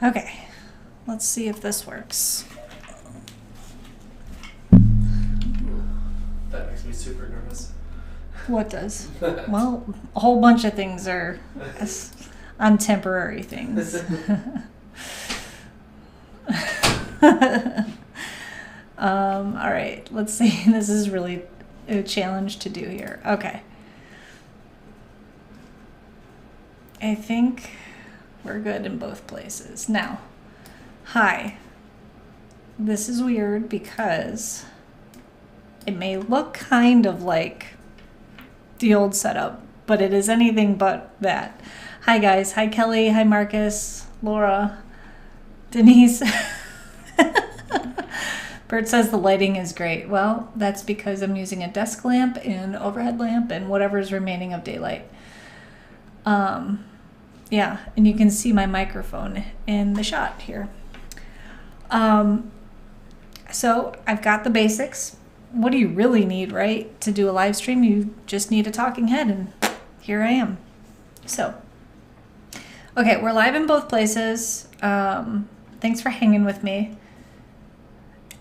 Okay, let's see if this works. That makes me super nervous. What does? Well, a whole bunch of things are on temporary things. All right, let's see. This is really a challenge to do here. Okay. I think we're good in both places. Now, hi. This is weird because it may look kind of like the old setup, but it is anything but that. Hi guys. Hi Kelly. Hi Marcus. Laura. Denise. Bert says the lighting is great. Well, that's because I'm using a desk lamp and overhead lamp and whatever's remaining of daylight. Yeah, and you can see my microphone in the shot here. So I've got the basics. What do you really need, right? To do a live stream, you just need a talking head, and here I am. So, okay, we're live in both places. Thanks for hanging with me.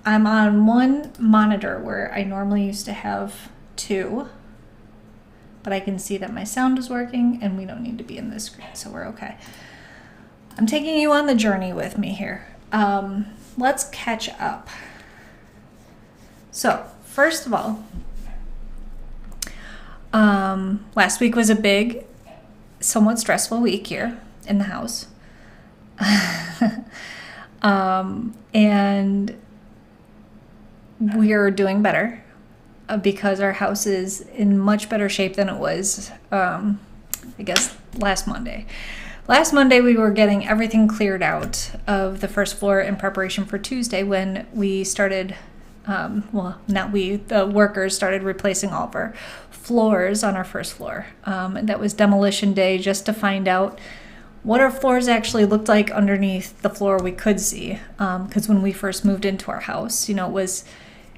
I'm on one monitor where I normally used to have two, but I can see that my sound is working and we don't need to be in this screen, so we're okay. I'm taking you on the journey with me here. Let's catch up. So, first of all, last week was a big, somewhat stressful week here in the house. And we're doing better because our house is in much better shape than it was, I guess, last Monday. Last Monday, we were getting everything cleared out of the first floor in preparation for Tuesday when we started, the workers started replacing all of our floors on our first floor. And that was demolition day, just to find out what our floors actually looked like underneath the floor we could see. Because when we first moved into our house, it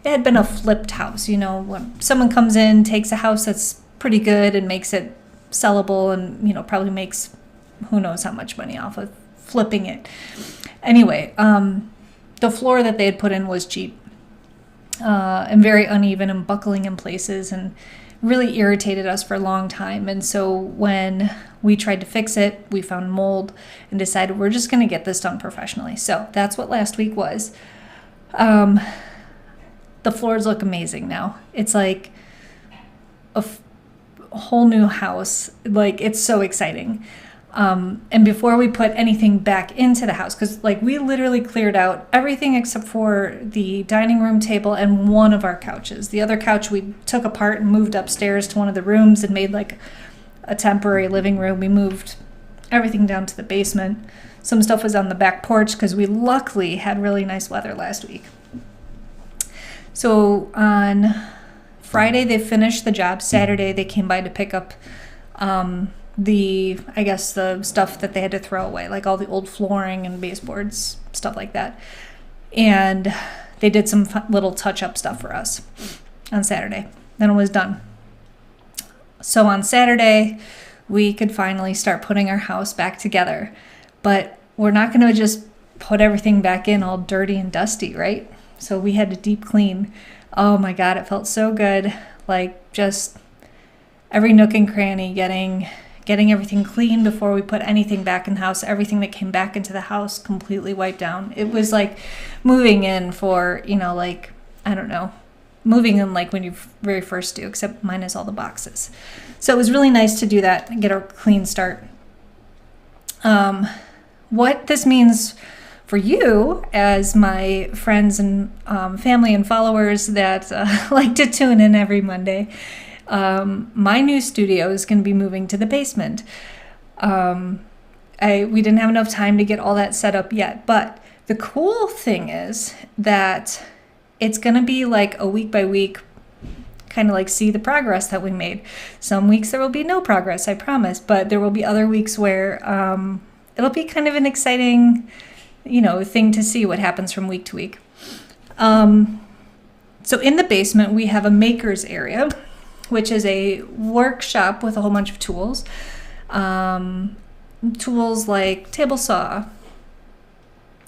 had been a flipped house. When someone comes in, takes a house that's pretty good and makes it sellable and, probably makes who knows how much money off of flipping it. Anyway, the floor that they had put in was cheap and very uneven and buckling in places and really irritated us for a long time. And so when we tried to fix it, we found mold and decided we're just going to get this done professionally. So that's what last week was. The floors look amazing now. It's like a whole new house. Like, it's so exciting. And before we put anything back into the house, because we literally cleared out everything except for the dining room table and one of our couches. The other couch we took apart and moved upstairs to one of the rooms and made a temporary living room. We moved everything down to the basement. Some stuff was on the back porch because we luckily had really nice weather last week. So on Friday, they finished the job. Saturday, they came by to pick up the stuff that they had to throw away, like all the old flooring and baseboards, stuff like that. And they did some little touch-up stuff for us on Saturday. Then it was done. So on Saturday, we could finally start putting our house back together. But we're not going to just put everything back in all dirty and dusty, right? So we had to deep clean. Oh my God, it felt so good. Just every nook and cranny, getting everything clean before we put anything back in the house. Everything that came back into the house completely wiped down. It was like moving in for, I don't know, moving in when you very first do, except minus all the boxes. So it was really nice to do that and get a clean start. What this means for you, as my friends and family and followers that like to tune in every Monday, my new studio is going to be moving to the basement. We didn't have enough time to get all that set up yet, but the cool thing is that it's going to be a week by week, kind of see the progress that we made. Some weeks there will be no progress, I promise, but there will be other weeks where it'll be kind of an exciting thing to see what happens from week to week. So in the basement, we have a maker's area, which is a workshop with a whole bunch of tools. Tools like table saw,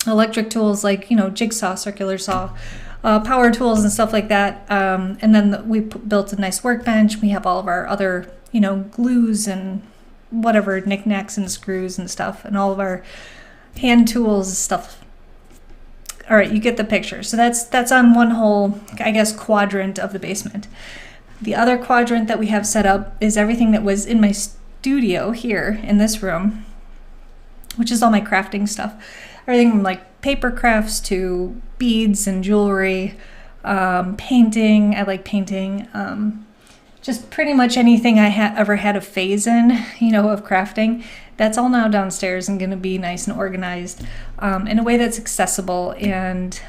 electric tools like, jigsaw, circular saw, power tools and stuff like that. And then we built a nice workbench. We have all of our other, glues and whatever, knickknacks and screws and stuff, and all of our hand tools and stuff. All right, you get the picture. So that's on one whole, I guess, quadrant of the basement. The other quadrant that we have set up is everything that was in my studio here in this room, which is all my crafting stuff. Everything from like paper crafts to beads and jewelry, painting. I like painting. Just pretty much anything I ever had a phase in, of crafting. That's all now downstairs and going to be nice and organized in a way that's accessible. And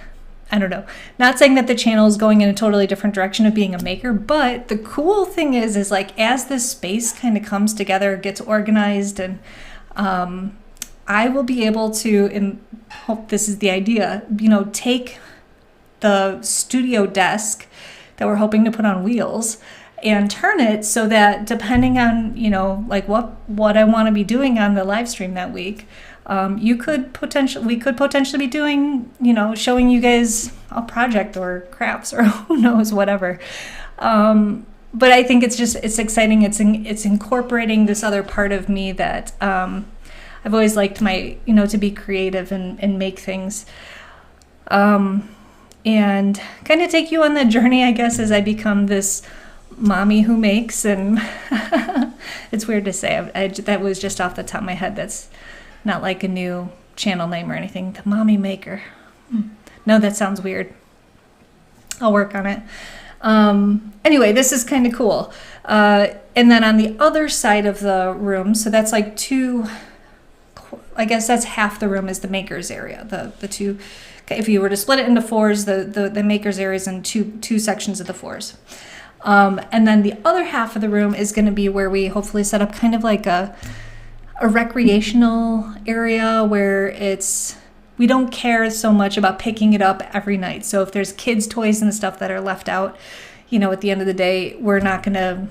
I don't know, not saying that the channel is going in a totally different direction of being a maker, but the cool thing is like as this space kind of comes together, gets organized, and I will be able to, and hope this is the idea, take the studio desk that we're hoping to put on wheels and turn it so that depending on, like what I want to be doing on the live stream that week, we could potentially be doing, showing you guys a project or crafts or who knows, whatever. But I think it's exciting. It's incorporating this other part of me that I've always liked to be creative and make things. And kind of take you on that journey, I guess, as I become this mommy who makes. And it's weird to say. That was just off the top of my head. That's not like a new channel name or anything. The Mommy Maker. No, that sounds weird. I'll work on it. Anyway, this is kind of cool. And then on the other side of the room, so that's like I guess that's half the room is the maker's area. The two, if you were to split it into fours, the maker's area is in two sections of the fours. And then the other half of the room is going to be where we hopefully set up kind of like a recreational area where we don't care so much about picking it up every night. So if there's kids' toys and stuff that are left out, at the end of the day, we're not going to,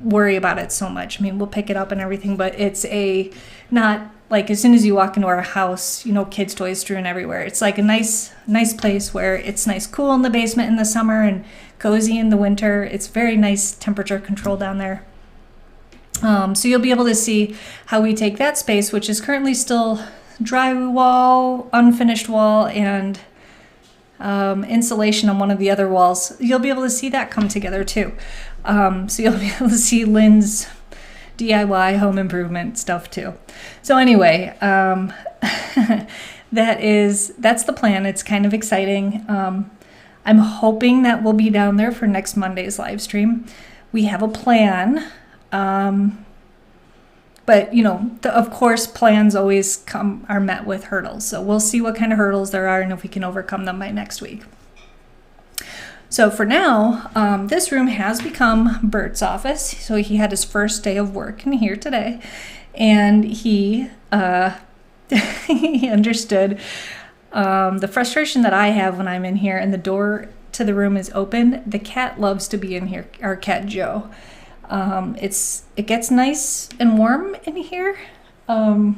worry about it so much. I mean, we'll pick it up and everything, but it's not like as soon as you walk into our house, kids' toys strewn everywhere. It's like a nice place where it's nice, cool in the basement in the summer and cozy in the winter. It's very nice temperature control down there. So you'll be able to see how we take that space, which is currently still drywall, unfinished wall, and insulation on one of the other walls. You'll be able to see that come together too. So you'll be able to see Lynn's DIY home improvement stuff too. So anyway, that's the plan. It's kind of exciting. I'm hoping that we'll be down there for next Monday's live stream. We have a plan. But of course, plans always are met with hurdles. So we'll see what kind of hurdles there are and if we can overcome them by next week. So for now, this room has become Bert's office. So he had his first day of work in here today, and he he understood the frustration that I have when I'm in here and the door to the room is open. The cat loves to be in here, our cat Joe. It gets nice and warm in here. I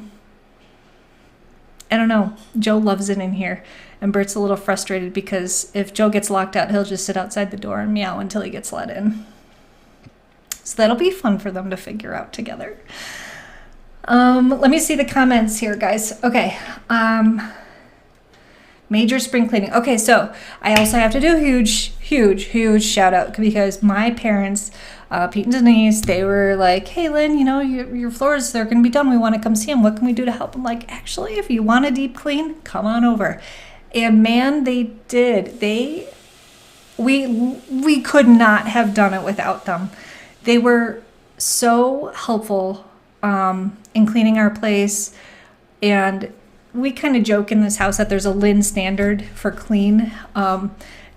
don't know. Joe loves it in here. And Bert's a little frustrated because if Joe gets locked out, he'll just sit outside the door and meow until he gets let in. So that'll be fun for them to figure out together. Let me see the comments here, guys. Okay. Major spring cleaning. Okay, so I also have to do a huge shout out because my parents, Pete and Denise, they were like, hey, Lynn, your floors, they're going to be done. We want to come see them. What can we do to help? I'm like, actually, if you want a deep clean, come on over. And man, they did. We could not have done it without them. They were so helpful in cleaning our place. And we kind of joke in this house that there's a Lynn standard for clean. And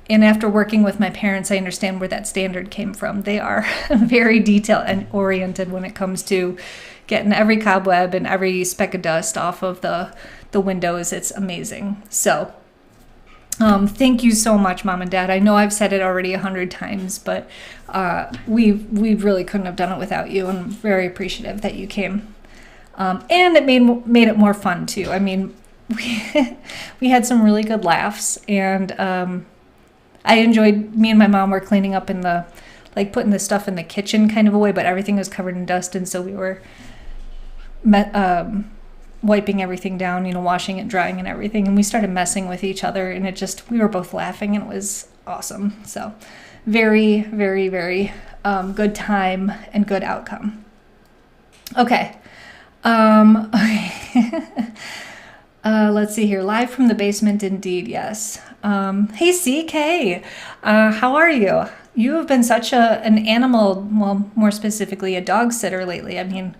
after working with my parents, I understand where that standard came from. They are very detail and oriented when it comes to getting every cobweb and every speck of dust off of the windows. It's amazing. So thank you so much, Mom and Dad. I know I've said it already 100 times, but we really couldn't have done it without you. I'm very appreciative that you came. And it made it more fun too. I mean, we had some really good laughs, and I enjoyed. Me and my mom were cleaning up in the, like, putting the stuff in the kitchen kind of a way, but everything was covered in dust, and so we were wiping everything down, you know, washing it, drying, and everything, and we started messing with each other, and we were both laughing, and it was awesome. So very, very, very good time and good outcome. Okay. Let's see here. Live from the basement, indeed, yes. Hey, CK, how are you? You have been such an animal, well, more specifically, a dog sitter lately. I mean,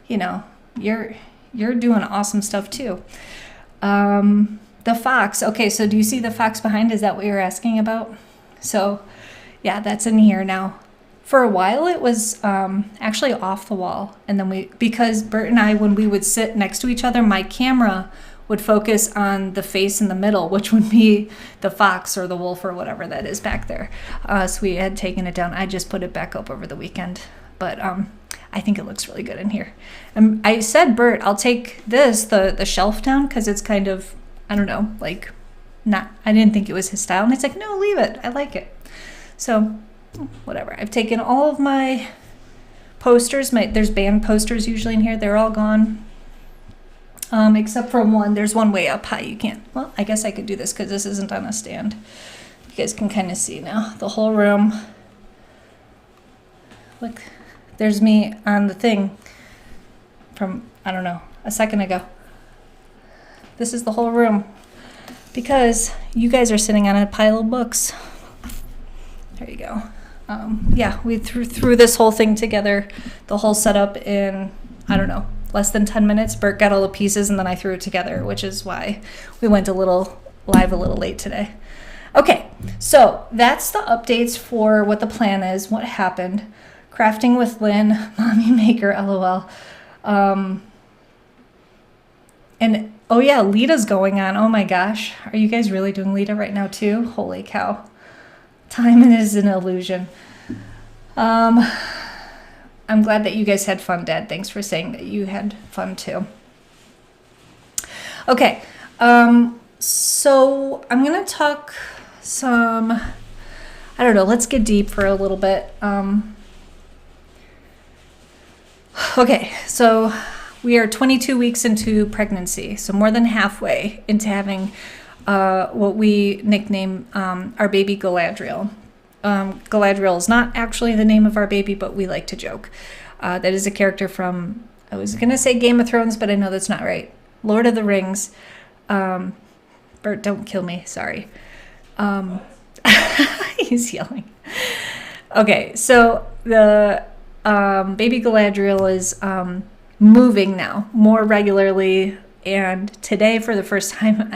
you know, you're doing awesome stuff too. The fox. Okay, so do you see the fox behind? Is that what you're asking about? So, yeah, that's in here now. For a while, it was actually off the wall. And then because Bert and I, when we would sit next to each other, my camera would focus on the face in the middle, which would be the fox or the wolf or whatever that is back there. So we had taken it down. I just put it back up over the weekend. But I think it looks really good in here. I said, Bert, I'll take the shelf down, because it's kind of, I don't know, like, I didn't think it was his style. And he's like, no, leave it. I like it. So whatever. I've taken all of my posters. There's band posters usually in here. They're all gone. Except for one. There's one way up high. You can't. Well, I guess I could do this because this isn't on a stand. You guys can kind of see now. The whole room. Look, there's me on the thing from, I don't know, a second ago. This is the whole room. Because you guys are sitting on a pile of books. There you go. Yeah, we threw this whole thing together, the whole setup in, I don't know, less than 10 minutes. Bert got all the pieces, and then I threw it together, which is why we went live a little late today. Okay, so that's the updates for what the plan is, what happened. Crafting with Lynn, Mommy Maker, LOL. And, oh yeah, Lita's going on. Oh my gosh. Are you guys really doing Lita right now too? Holy cow. Time is an illusion. I'm glad that you guys had fun, Dad. Thanks for saying that you had fun too. Okay, so I'm gonna talk some, I don't know, let's get deep for a little bit. Okay, so we are 22 weeks into pregnancy, so more than halfway into having what we nickname our baby Galadriel. Galadriel is not actually the name of our baby, but we like to joke. That is a character from, I was going to say Game of Thrones, but I know that's not right. Lord of the Rings. Bert, don't kill me. Sorry. He's yelling. Okay, so the baby Galadriel is moving now more regularly. And today, for the first time,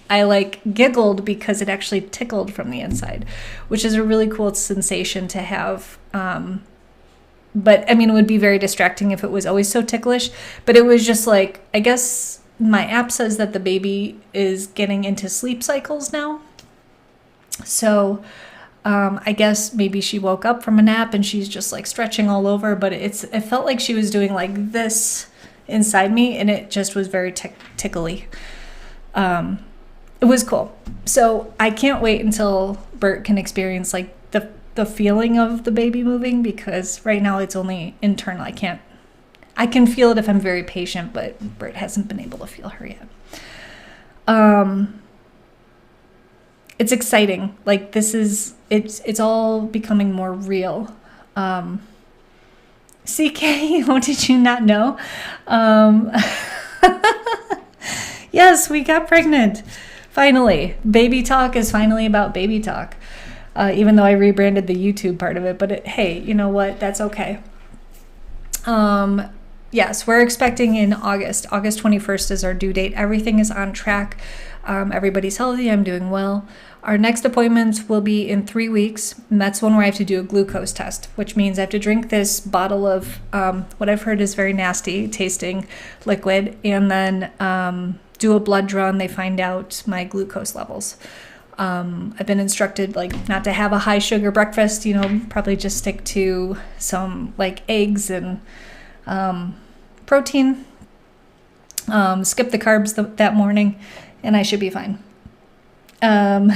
I like giggled because it actually tickled from the inside, which is a really cool sensation to have. But I mean, it would be very distracting if it was always so ticklish. But it was just like, I guess my app says that the baby is getting into sleep cycles now. So I guess maybe she woke up from a nap and she's just like stretching all over. But it felt like she was doing like this inside me, and it just was very tickly. It was cool. So I can't wait until Bert can experience like the feeling of the baby moving, because right now it's only internal. I can feel it if I'm very patient, but Bert hasn't been able to feel her yet. It's exciting. Like it's all becoming more real. CK, what did you not know? Yes, we got pregnant. Finally. Baby talk is finally about baby talk. Even though I rebranded the YouTube part of it. But hey, you know what? That's okay. Yes, we're expecting in August. August 21st is our due date. Everything is on track. Everybody's healthy. I'm doing well. Our next appointment will be in 3 weeks, and that's one where I have to do a glucose test, which means I have to drink this bottle of what I've heard is very nasty tasting liquid, and then do a blood draw, and they find out my glucose levels. I've been instructed like not to have a high sugar breakfast, probably just stick to some like eggs and protein. Skip the carbs that morning, and I should be fine. You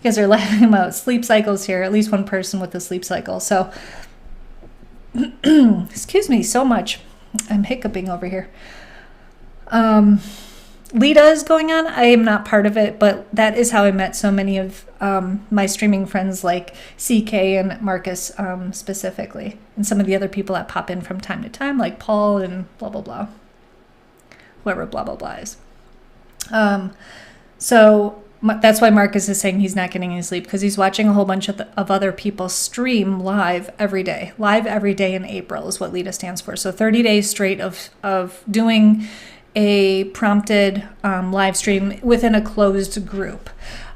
guys are laughing about sleep cycles here. At least one person with a sleep cycle. So, excuse me so much. I'm hiccuping over here. Lita is going on. I am not part of it, but that is how I met so many of my streaming friends, like CK and Marcus specifically, and some of the other people that pop in from time to time, like Paul and blah blah blah, whoever blah blah blah is. So that's why Marcus is saying he's not getting any sleep, because he's watching a whole bunch of other people stream live every day. Live every day in April is what Lita stands for. So 30 days straight of doing a prompted live stream within a closed group.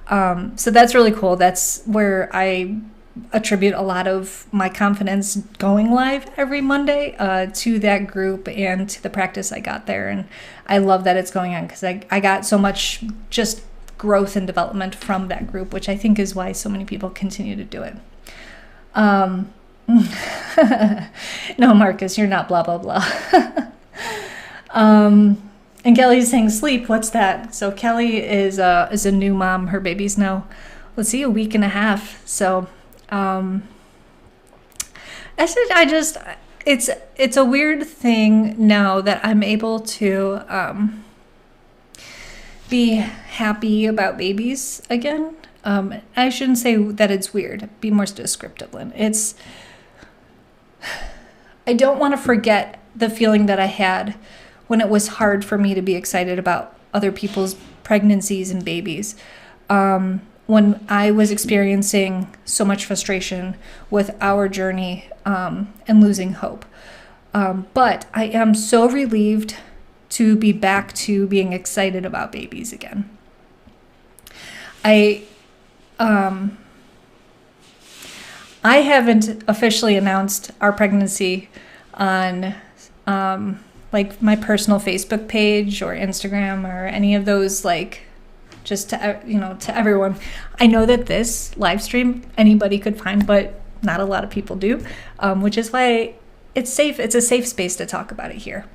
So that's really cool. That's where I attribute a lot of my confidence going live every Monday to that group and to the practice I got there. And I love that it's going on, because I got so much just growth and development from that group, which I think is why so many people continue to do it. No, Marcus, you're not blah, blah, blah. And Kelly's saying sleep. What's that? So Kelly is a new mom. Her baby's now, let's see, a week and a half. So it's a weird thing now that I'm able to be happy about babies again. I shouldn't say that it's weird. Be more descriptive, Lynn. I don't want to forget the feeling that I had when it was hard for me to be excited about other people's pregnancies and babies. When I was experiencing so much frustration with our journey and losing hope. But I am so relieved to be back to being excited about babies again. I haven't officially announced our pregnancy on like my personal Facebook page or Instagram or any of those, like just to everyone. I know that this live stream anybody could find, but not a lot of people do, which is why it's safe. It's a safe space to talk about it here.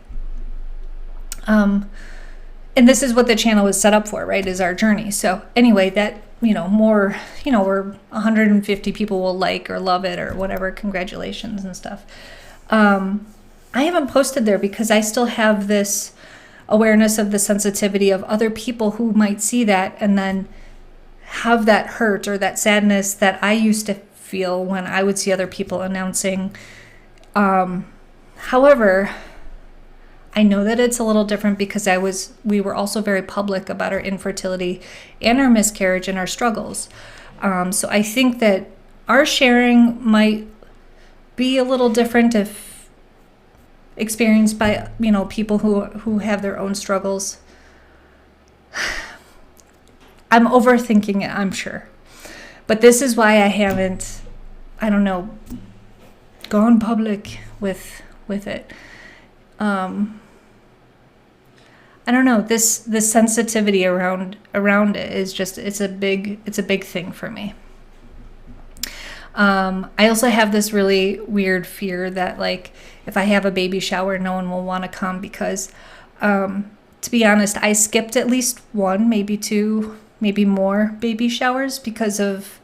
And this is what the channel is set up for, right? Is our journey. So anyway, that, more, we're 150 people will like or love it or whatever. Congratulations and stuff. I haven't posted there because I still have this awareness of the sensitivity of other people who might see that and then have that hurt or that sadness that I used to feel when I would see other people announcing. However, I know that it's a little different because we were also very public about our infertility and our miscarriage and our struggles. So I think that our sharing might be a little different if experienced by, people who have their own struggles. I'm overthinking it, I'm sure. But this is why I haven't, gone public with it. I don't know, this sensitivity around it is just, it's a big thing for me. I also have this really weird fear that, like, if I have a baby shower, no one will want to come because, to be honest, I skipped at least one, maybe two, maybe more baby showers because of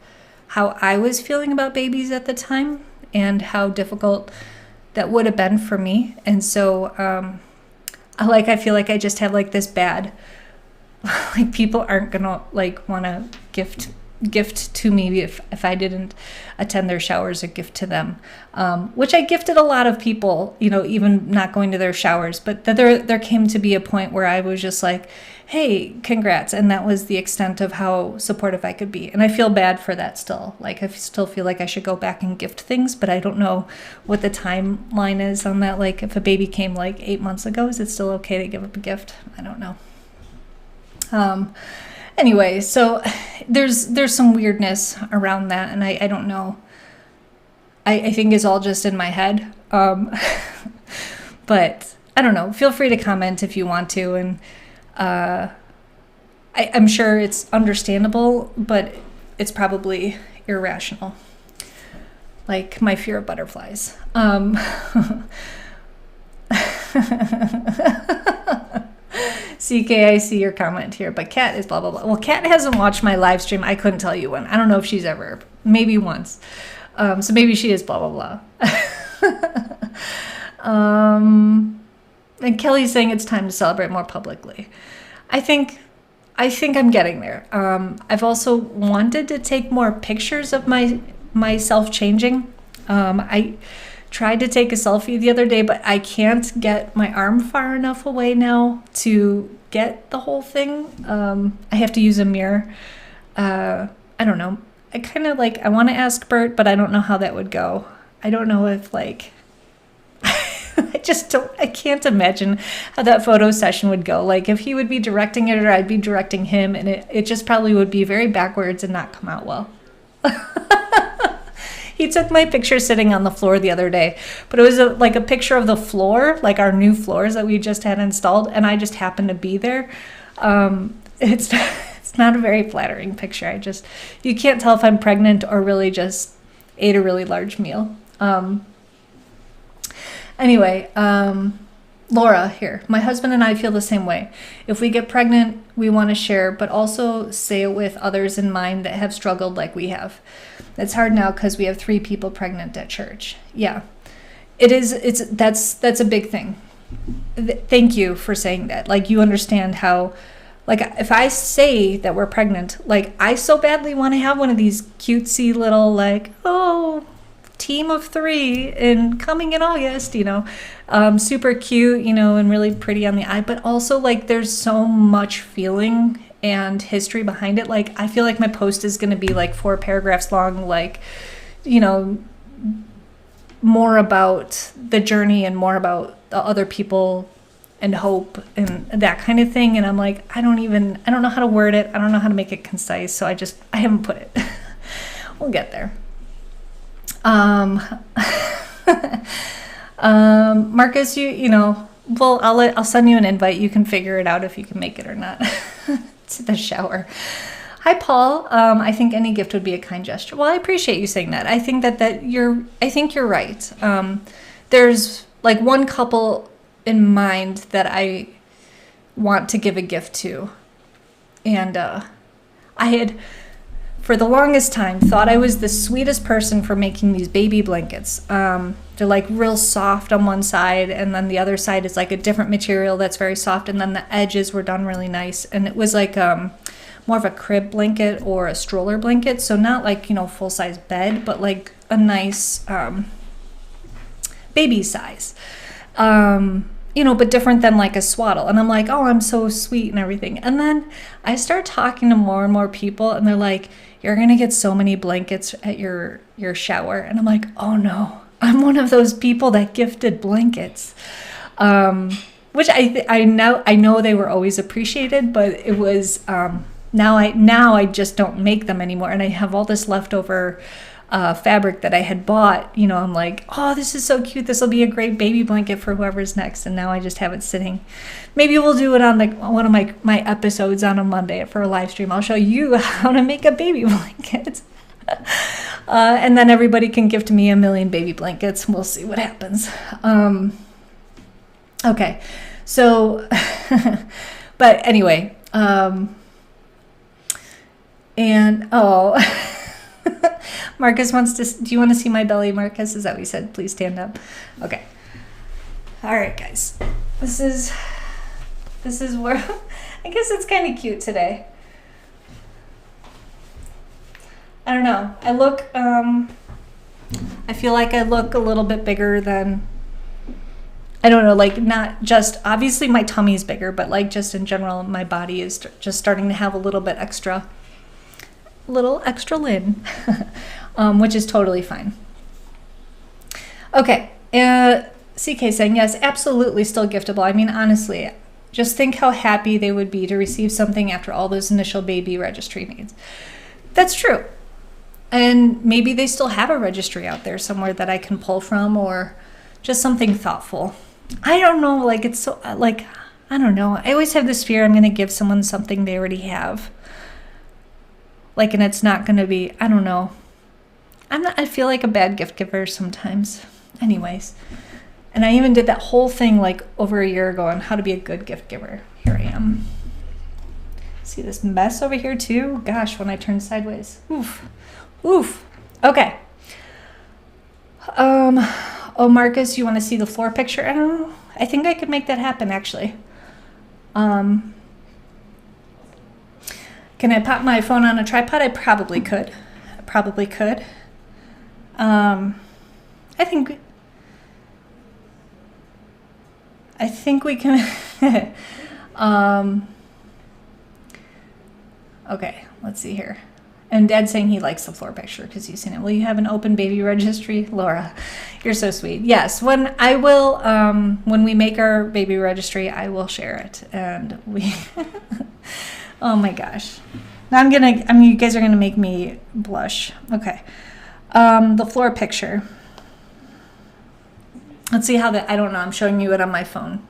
how I was feeling about babies at the time and how difficult that would have been for me. And so, I feel like I just have like this bad, like people aren't gonna like want to gift to me if I didn't attend their showers or gift to them, which I gifted a lot of people, even not going to their showers, but there came to be a point where I was just like, hey, congrats. And that was the extent of how supportive I could be. And I feel bad for that still. Like I still feel like I should go back and gift things, but I don't know what the timeline is on that. Like if a baby came like 8 months ago, is it still okay to give up a gift? I don't know. Anyway, so there's some weirdness around that, and I don't know. I think it's all just in my head. But I don't know. Feel free to comment if you want to, and I'm sure it's understandable, but it's probably irrational. Like my fear of butterflies. CK, I see your comment here, but Kat is blah, blah, blah. Well, Kat hasn't watched my live stream. I couldn't tell you when. I don't know if she's ever, maybe once. So maybe she is blah, blah, blah. And Kelly's saying it's time to celebrate more publicly. I think I'm getting there. I've also wanted to take more pictures of myself changing. I tried to take a selfie the other day, but I can't get my arm far enough away now to get the whole thing. I have to use a mirror. I don't know. I kind of I want to ask Bert, but I don't know how that would go. I don't know if I can't imagine how that photo session would go. If he would be directing it or I'd be directing him, and it just probably would be very backwards and not come out well. He took my picture sitting on the floor the other day, but it was a picture of the floor, our new floors that we just had installed, and I just happened to be there. It's not a very flattering picture. You can't tell if I'm pregnant or really just ate a really large meal. Anyway, Laura here. My husband and I feel the same way. If we get pregnant, we want to share, but also say it with others in mind that have struggled like we have. It's hard now because we have 3 people pregnant at church. Yeah, it is. That's a big thing. Thank you for saying that. You understand how, if I say that we're pregnant, I so badly want to have one of these cutesy little team of 3 and coming in August, super cute, and really pretty on the eye, but also there's so much feeling and history behind it. I feel like my post is going to be 4 paragraphs long, more about the journey and more about the other people and hope and that kind of thing. And I'm I don't know how to word it. I don't know how to make it concise. So I haven't put it. We'll get there. Marcus, well, I'll send you an invite. You can figure it out if you can make it or not. To the shower. Hi, Paul. I think any gift would be a kind gesture. Well, I appreciate you saying that. I think I think you're right. There's one couple in mind that I want to give a gift to. And I had, for the longest time, thought I was the sweetest person for making these baby blankets. They're real soft on one side, and then the other side is a different material that's very soft, and then the edges were done really nice. And it was more of a crib blanket or a stroller blanket, so not full-size bed, but a nice baby size. But different than a swaddle. And I'm oh, I'm so sweet and everything. And then I start talking to more and more people, and they're you're going to get so many blankets at your shower. And I'm oh no, I'm one of those people that gifted blankets. Which I know they were always appreciated, but it was, now I just don't make them anymore. And I have all this leftover fabric that I had bought, I'm oh, this is so cute. This will be a great baby blanket for whoever's next. And now I just have it sitting. Maybe we'll do it on one of my episodes on a Monday for a live stream. I'll show you how to make a baby blanket. And then everybody can gift me 1 million baby blankets. We'll see what happens. Okay. So, but anyway, Marcus wants to, do you want to see my belly, Marcus? Is that what you said? Please stand up. Okay. All right, guys. This is where, I guess it's kind of cute today. I don't know. I feel like I look a little bit bigger than, I don't know, not just, obviously my tummy's bigger, but just in general, my body is just starting to have a little extra lid, which is totally fine. Okay, CK saying, yes, absolutely still giftable. I mean, honestly, just think how happy they would be to receive something after all those initial baby registry needs. That's true. And maybe they still have a registry out there somewhere that I can pull from, or just something thoughtful. I don't know, it's so, I don't know. I always have this fear I'm going to give someone something they already have. And it's not going to be, I don't know. I feel like a bad gift giver sometimes. Anyways, And I even did that whole thing like over a year ago on how to be a good gift giver. Here I am. See this mess over here too? Gosh, when I turn sideways. Oof. Oof. Okay. Oh, Marcus, you want to see the floor picture? I don't know. I think I could make that happen, actually. Can I pop my phone on a tripod? I probably could. I think we can. Okay, let's see here. And Dad's saying he likes the floor picture because he's seen it. Will you have an open baby registry? Laura, you're so sweet. Yes, when we make our baby registry, I will share it. And we, oh my gosh. Now you guys are gonna make me blush. Okay, the floor picture. Let's see how I don't know, I'm showing you it on my phone.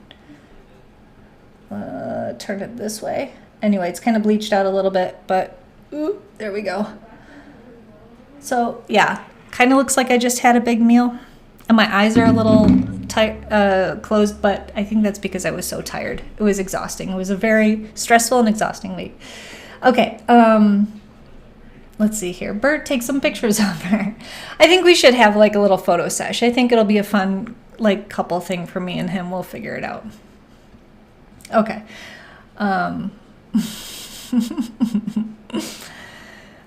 Turn it this way. Anyway, it's kind of bleached out a little bit, but ooh, there we go. So yeah, kind of looks like I just had a big meal. And my eyes are a little closed, but I think that's because I was so tired. It was exhausting. It was a very stressful and exhausting week. Okay, let's see here. Bert, take some pictures of her. I think we should have like a little photo sesh. I think it'll be a fun like couple thing for me and him. We'll figure it out. Okay.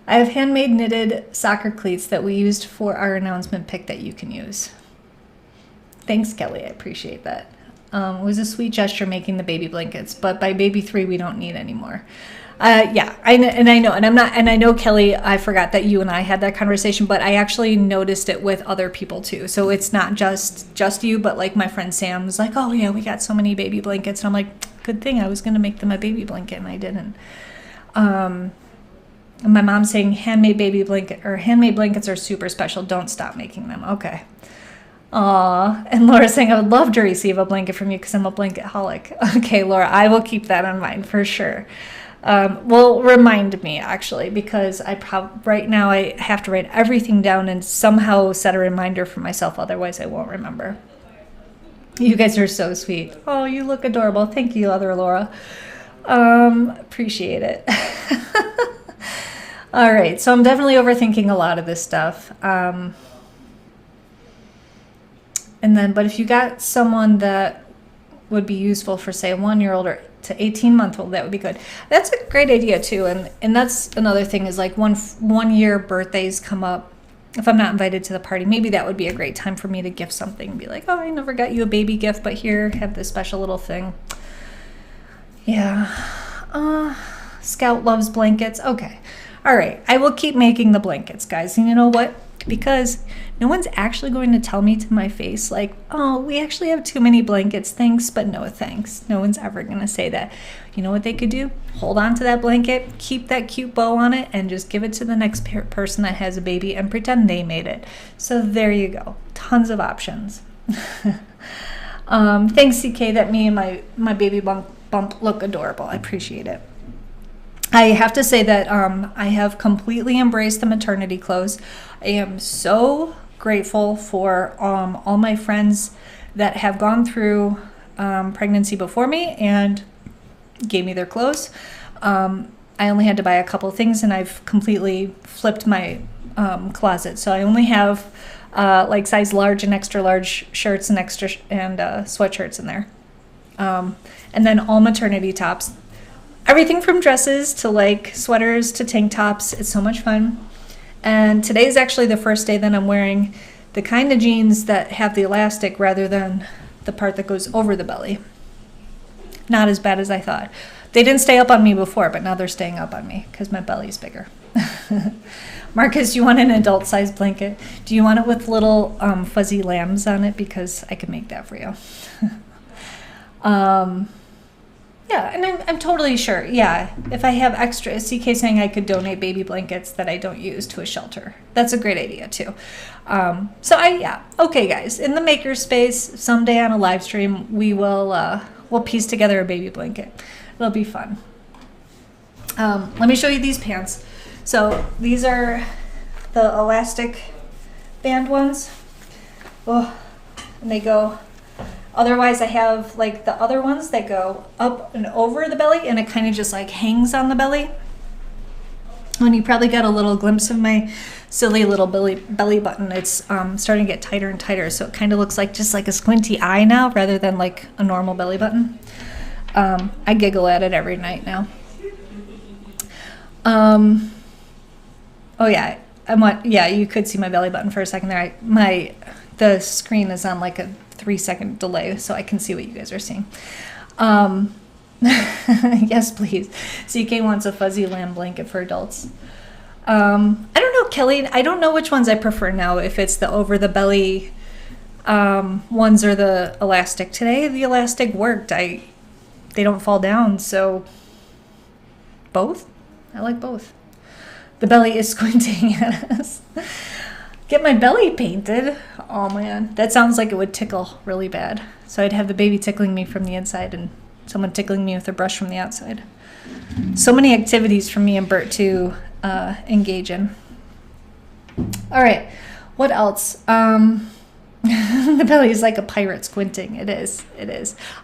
I have handmade knitted soccer cleats that we used for our announcement pic that you can use. Thanks, Kelly. I appreciate that. It was a sweet gesture making the baby blankets, but by baby 3, we don't need any more. Yeah, I know, Kelly, I forgot that you and I had that conversation, but I actually noticed it with other people too. So it's not just you, but like my friend Sam was like, oh yeah, we got so many baby blankets. And I'm like, good thing, I was going to make them a baby blanket and I didn't. And my mom's saying handmade blankets are super special. Don't stop making them. Okay. Aw. And Laura's saying, I would love to receive a blanket from you because I'm a blanket holic. Okay, Laura, I will keep that in mind for sure. Well, remind me actually, because right now I have to write everything down and somehow set a reminder for myself. Otherwise I won't remember. You guys are so sweet. Oh, you look adorable. Thank you, other Laura. Appreciate it. All right, so I'm definitely overthinking a lot of this stuff. But if you got someone that would be useful for, say, a 1-year-old or to 18-month-old, that would be good. That's a great idea too, and that's another thing is like one year birthdays come up. If I'm not invited to the party, maybe that would be a great time for me to gift something. Be like, oh, I never got you a baby gift, but here, have this special little thing. Yeah. Scout loves blankets. Okay. All right. I will keep making the blankets, guys. And you know what? Because no one's actually going to tell me to my face like, oh, we actually have too many blankets. Thanks, but no thanks. No one's ever going to say that. You know what they could do? Hold on to that blanket, keep that cute bow on it, and just give it to the next person that has a baby and pretend they made it. So there you go. Tons of options. Thanks, CK, that me and my baby bump look adorable. I appreciate it. I have to say that I have completely embraced the maternity clothes. I am so grateful for all my friends that have gone through pregnancy before me and gave me their clothes. I only had to buy a couple things and I've completely flipped my closet. So I only have like size large and extra large shirts and sweatshirts in there. And then all maternity tops. Everything from dresses to like sweaters to tank tops. It's so much fun. And today is actually the first day that I'm wearing the kind of jeans that have the elastic rather than the part that goes over the belly. Not as bad as I thought. They didn't stay up on me before, but now they're staying up on me because my belly's bigger. Marcus, you want an adult size blanket? Do you want it with little fuzzy lambs on it? Because I could make that for you. Yeah, and I'm totally sure. Yeah, if I have extra, CK saying I could donate baby blankets that I don't use to a shelter. That's a great idea too. Okay, guys. In the makerspace, someday on a live stream, we'll piece together a baby blanket. It'll be fun. Let me show you these pants. So these are the elastic band ones. Oh, and they go Otherwise, I have like the other ones that go up and over the belly, and it kind of just like hangs on the belly. And you probably got a little glimpse of my silly little belly button. It's starting to get tighter and tighter, so it kind of looks like just like a squinty eye now rather than like a normal belly button. I giggle at it every night now. Oh yeah, you could see my belly button for a second there. The screen is on like a 3-second delay, so I can see what you guys are seeing. Yes, please. CK wants a fuzzy lamb blanket for adults. I don't know, Kelly. I don't know which ones I prefer now, if it's the over the belly ones or the elastic. Today, the elastic worked. They don't fall down, so both. I like both. The belly is squinting at us. Get my belly painted. Oh man, that sounds like it would tickle really bad. So I'd have the baby tickling me from the inside and someone tickling me with a brush from the outside. So many activities for me and Bert to engage in. All right, what else? The belly is like a pirate squinting. It is.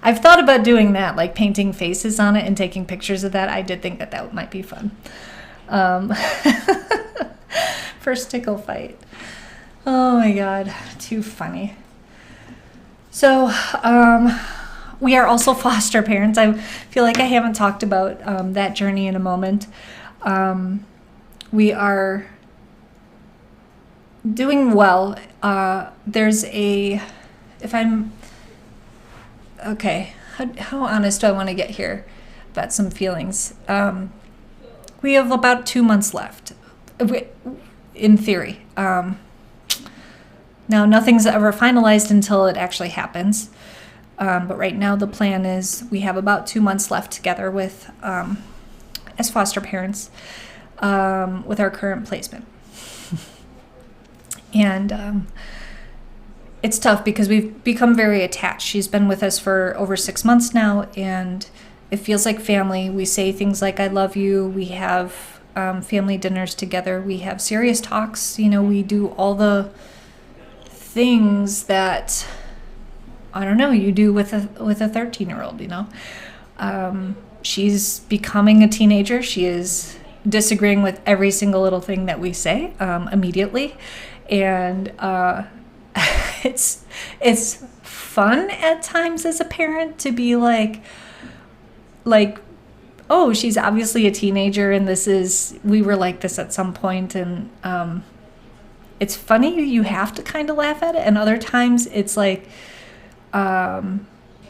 I've thought about doing that, like painting faces on it and taking pictures of that. I did think that might be fun. First tickle fight. Oh my God, too funny. So, we are also foster parents. I feel like I haven't talked about that journey in a moment. We are doing well. How honest do I want to get here about some feelings? We have about 2 months left, in theory. Now, nothing's ever finalized until it actually happens. But right now the plan is we have about 2 months left together with, as foster parents, with our current placement. And it's tough because we've become very attached. She's been with us for over 6 months now, and it feels like family. We say things like, I love you. We have family dinners together. We have serious talks. We do all the things that, I don't know, you do with a 13-year-old, She's becoming a teenager. She is disagreeing with every single little thing that we say immediately. And it's fun at times as a parent to be like, oh, she's obviously a teenager and we were like this at some point. And it's funny, you have to kind of laugh at it. And other times it's like,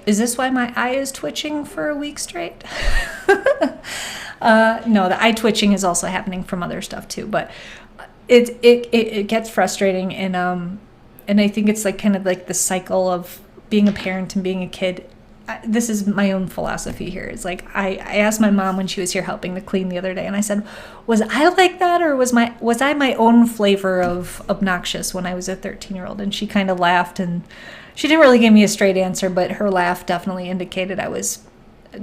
is this why my eye is twitching for a week straight? No, the eye twitching is also happening from other stuff too, but it gets frustrating, and I think it's like kind of like the cycle of being a parent and being a kid. This is my own philosophy here. It's like I asked my mom when she was here helping to clean the other day, and I said, was I like that, or was I my own flavor of obnoxious when I was a 13-year-old? And she kind of laughed, and she didn't really give me a straight answer, but her laugh definitely indicated I was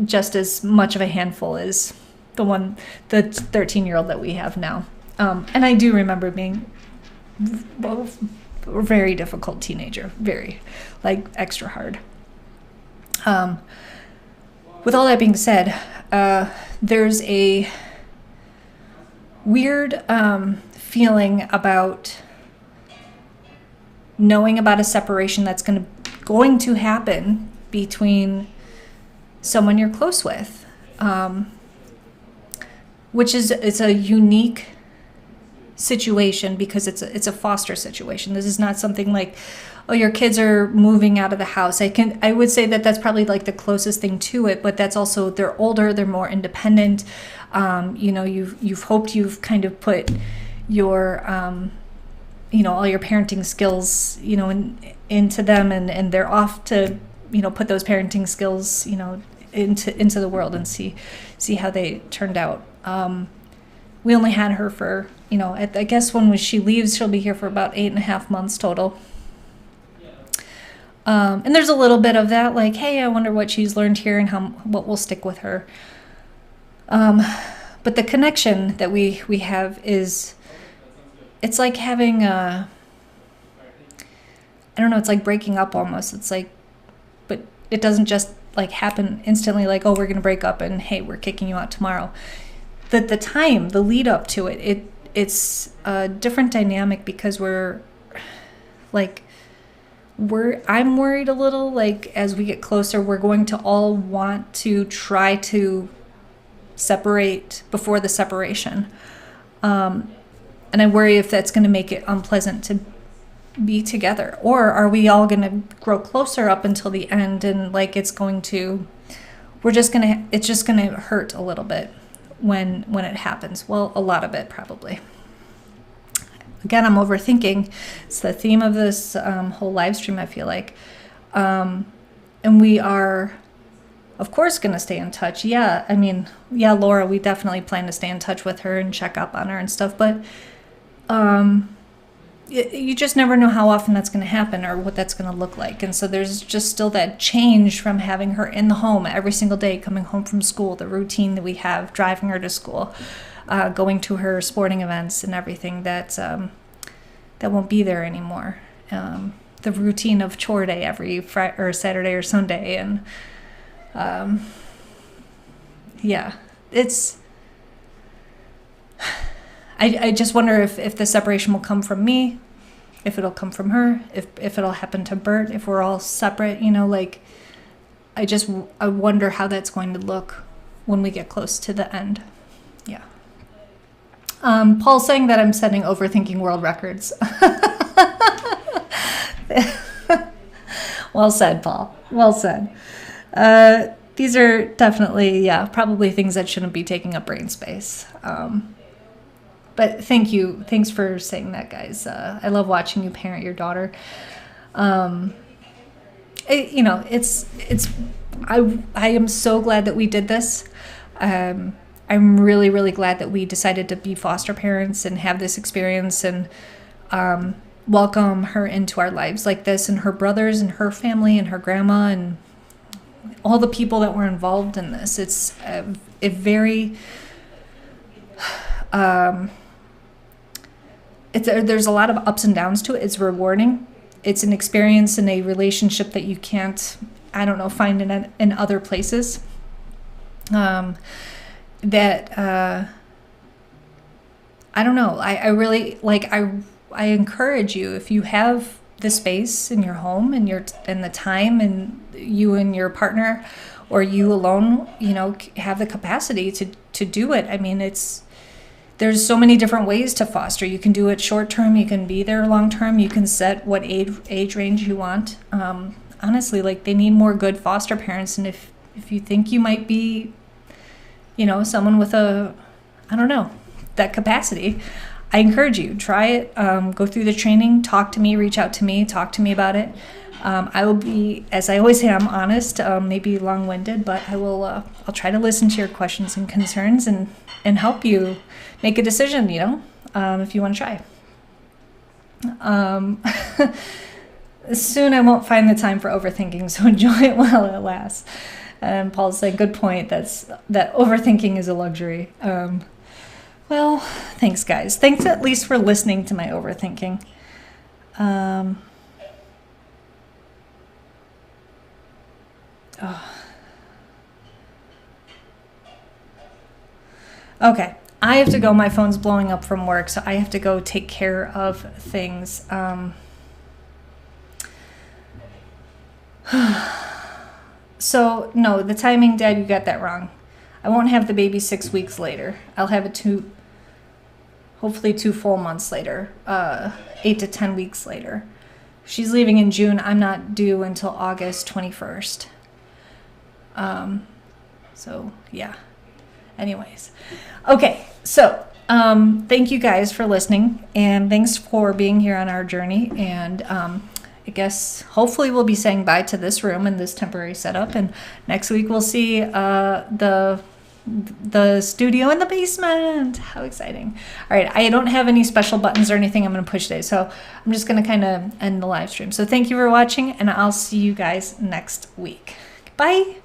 just as much of a handful as the 13-year-old that we have now. And I do remember being a very difficult teenager, very, like, extra hard. With all that being said, there's a weird feeling about knowing about a separation that's going to happen between someone you're close with, which it's a unique situation because it's a foster situation. This is not something like, oh, your kids are moving out of the house. I would say that that's probably like the closest thing to it, but that's also, they're older, they're more independent. You've hoped you've kind of put your all your parenting skills, into them, and they're off to, put those parenting skills, into the world and see how they turned out. We only had her for, I guess when she leaves, she'll be here for about 8.5 months total. And there's a little bit of that, like, hey, I wonder what she's learned here and what will stick with her. But the connection that we have is, it's like having I don't know, it's like breaking up almost. It's like, but it doesn't just like happen instantly, like, oh, we're going to break up and hey, we're kicking you out tomorrow. The time, the lead up to it's a different dynamic because I'm worried a little, like, as we get closer, we're going to all want to try to separate before the separation. And I worry if that's going to make it unpleasant to be together, or are we all going to grow closer up until the end and like it's just going to hurt a little bit when it happens. Well, a lot of it probably. Again, I'm overthinking. It's the theme of this whole live stream, I feel like. And we are, of course, going to stay in touch. Yeah, I mean, yeah, Laura, we definitely plan to stay in touch with her and check up on her and stuff. But you just never know how often that's going to happen or what that's going to look like. And so there's just still that change from having her in the home every single day, coming home from school, the routine that we have, driving her to school, going to her sporting events and everything that won't be there anymore. The routine of chore day every Friday or Saturday or Sunday. And yeah, it's... I just wonder if the separation will come from me, if it'll come from her, if it'll happen to Bert, if we're all separate, like, I wonder how that's going to look when we get close to the end. Yeah. Paul's saying that I'm setting overthinking world records. Well said, Paul. Well said. These are definitely, probably things that shouldn't be taking up brain space. But thank you. Thanks for saying that, guys. I love watching you parent your daughter. I am so glad that we did this. I'm really, really glad that we decided to be foster parents and have this experience and welcome her into our lives like this, and her brothers and her family and her grandma and all the people that were involved in this. It's a very... there's a lot of ups and downs to it. It's rewarding. It's an experience in a relationship that you can't, find in other places. I don't know. I really I encourage you, if you have the space in your home and the time, and you and your partner or you alone, have the capacity to do it. I mean, there's so many different ways to foster. You can do it short term, you can be there long term, you can set what age range you want. Honestly, they need more good foster parents. And if you think you might be, someone with that capacity, I encourage you, try it, go through the training, talk to me, reach out to me, talk to me about it. I will be, as I always am, honest, maybe long-winded, but I'll try to listen to your questions and concerns and help you make a decision, if you want to try. Soon I won't find the time for overthinking, so enjoy it while it lasts. And Paul's saying, good point, that overthinking is a luxury. Well, thanks, guys. Thanks at least for listening to my overthinking. Okay, I have to go. My phone's blowing up from work, so I have to go take care of things. So, no, the timing, Dad, you got that wrong. I won't have the baby 6 weeks later. I'll have it hopefully 2 full months later, 8 to 10 weeks later. She's leaving in June. I'm not due until August 21st. So, yeah. Anyways. Okay, so thank you guys for listening, and thanks for being here on our journey. And I guess hopefully we'll be saying bye to this room and this temporary setup, and next week we'll see the studio in the basement. How exciting. All right, I don't have any special buttons or anything I'm going to push today, so I'm just going to kind of end the live stream. So thank you for watching, and I'll see you guys next week. Bye.